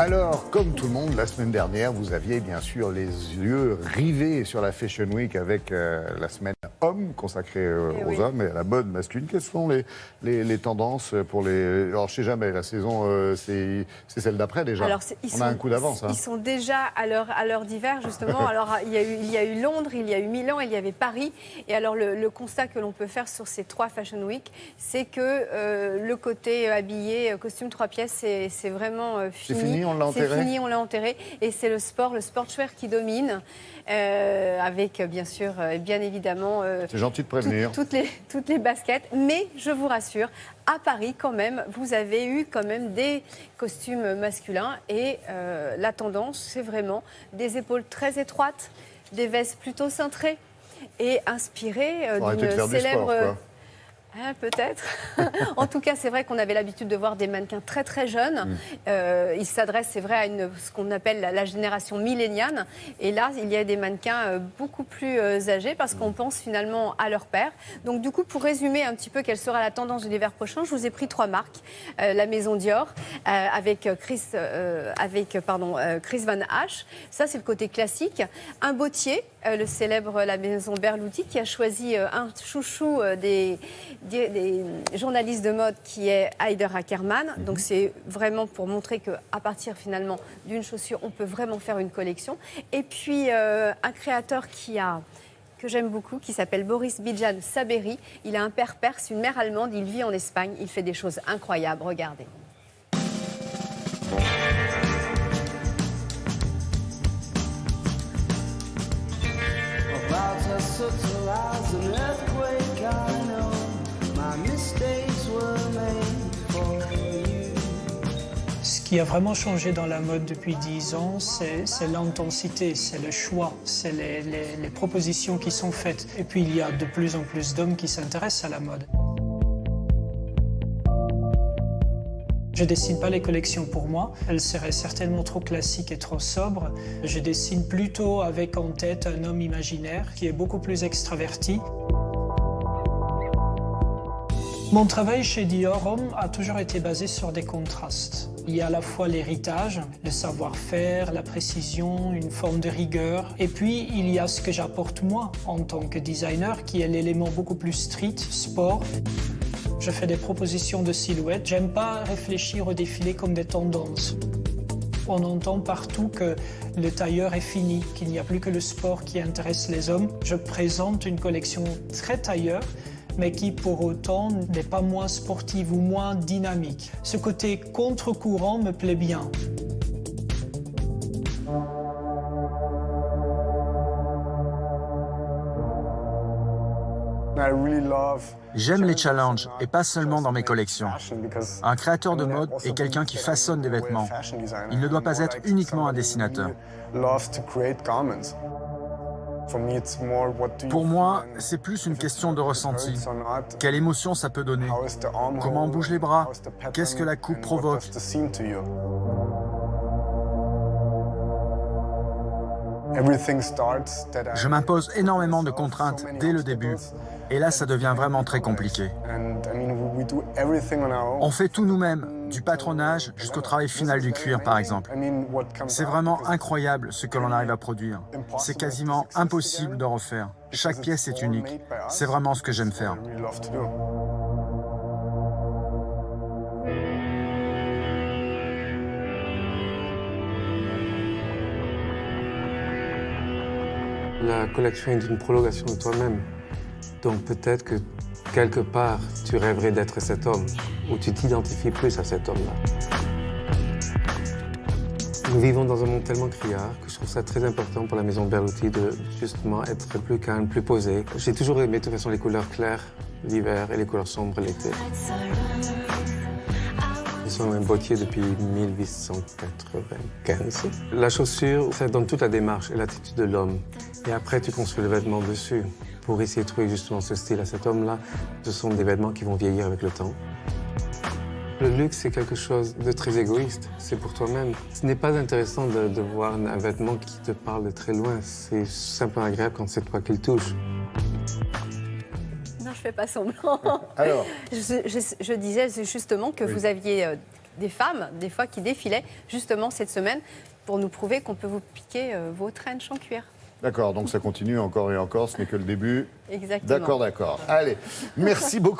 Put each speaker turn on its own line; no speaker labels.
Alors, comme tout le monde, la semaine dernière, vous aviez bien sûr les yeux rivés sur la Fashion Week avec la semaine homme consacrée aux hommes et à la mode masculine. Quelles sont les tendances pour les... Alors, je sais jamais, la saison, c'est celle d'après déjà.
Alors,
on a un coup d'avance.
Ils sont déjà à l'heure d'hiver, justement. Alors, il y a eu Londres, il y a eu Milan, il y avait Paris. Et alors, le constat que l'on peut faire sur ces 3 Fashion Week, c'est que le côté habillé, costume 3 pièces, c'est vraiment fini.
C'est fini, on l'a enterré.
C'est fini, on l'a enterré. Et c'est le sportswear qui domine, avec bien sûr, bien évidemment...
c'est gentil de prévenir.
Toutes les baskets. Mais je vous rassure, à Paris, quand même, vous avez eu quand même des costumes masculins. Et la tendance, c'est vraiment des épaules très étroites, des vestes plutôt cintrées et inspirées d'une célèbre... Peut-être. En tout cas, c'est vrai qu'on avait l'habitude de voir des mannequins très très jeunes. Ils s'adressent, c'est vrai, à ce qu'on appelle la génération milléniale. Et là, il y a des mannequins beaucoup plus âgés parce qu'on pense finalement à leur père. Donc du coup, pour résumer un petit peu quelle sera la tendance de l'hiver prochain, je vous ai pris 3 marques. La maison Dior avec Chris Van Asch. Ça, c'est le côté classique. Un bottier, le célèbre la maison Berluti, qui a choisi un chouchou des journalistes de mode qui est Haider Ackermann. Donc c'est vraiment pour montrer qu'à partir finalement d'une chaussure, on peut vraiment faire une collection. Et puis un créateur que j'aime beaucoup, qui s'appelle Boris Bijan Saberi. Il a un père perse, une mère allemande, il vit en Espagne, il fait des choses incroyables, regardez.
Ce qui a vraiment changé dans la mode depuis 10 ans, c'est l'intensité, c'est le choix, c'est les propositions qui sont faites. Et puis il y a de plus en plus d'hommes qui s'intéressent à la mode. Je ne dessine pas les collections pour moi, elles seraient certainement trop classiques et trop sobres. Je dessine plutôt avec en tête un homme imaginaire qui est beaucoup plus extraverti. Mon travail chez Dior Homme a toujours été basé sur des contrastes. Il y a à la fois l'héritage, le savoir-faire, la précision, une forme de rigueur. Et puis, il y a ce que j'apporte moi en tant que designer, qui est l'élément beaucoup plus street, sport. Je fais des propositions de silhouettes. J'aime pas réfléchir au défilé comme des tendances. On entend partout que le tailleur est fini, qu'il n'y a plus que le sport qui intéresse les hommes. Je présente une collection très tailleur, mais qui pour autant n'est pas moins sportive ou moins dynamique. Ce côté contre-courant me plaît bien.
J'aime les challenges, et pas seulement dans mes collections. Un créateur de mode est quelqu'un qui façonne des vêtements. Il ne doit pas être uniquement un dessinateur. Pour moi, c'est plus une question de ressenti. Quelle émotion ça peut donner? Comment on bouge les bras? Qu'est-ce que la coupe provoque? Je m'impose énormément de contraintes dès le début. Et là, ça devient vraiment très compliqué. On fait tout nous-mêmes, du patronage jusqu'au travail final du cuir, par exemple. C'est vraiment incroyable ce que l'on arrive à produire. C'est quasiment impossible de refaire. Chaque pièce est unique. C'est vraiment ce que j'aime faire.
La collection est une prolongation de toi-même. Donc peut-être que quelque part, tu rêverais d'être cet homme, ou tu t'identifies plus à cet homme-là. Nous vivons dans un monde tellement criard que je trouve ça très important pour la maison Berluti de justement être plus calme, plus posé. J'ai toujours aimé de toute façon les couleurs claires l'hiver et les couleurs sombres l'été. Ils sont un bottier depuis 1895. La chaussure, ça donne toute la démarche et l'attitude de l'homme. Et après, tu construis le vêtement dessus pour essayer de trouver justement ce style à cet homme-là. Ce sont des vêtements qui vont vieillir avec le temps. Le luxe, c'est quelque chose de très égoïste. C'est pour toi-même. Ce n'est pas intéressant de voir un vêtement qui te parle de très loin. C'est simplement agréable quand c'est toi qui le touche.
Non, je ne fais pas semblant.
Alors
je disais justement que vous aviez des femmes, des fois, qui défilaient justement cette semaine pour nous prouver qu'on peut vous piquer vos trench en cuir.
D'accord, donc ça continue encore et encore, ce n'est que le début.
Exactement.
D'accord. Allez, merci beaucoup.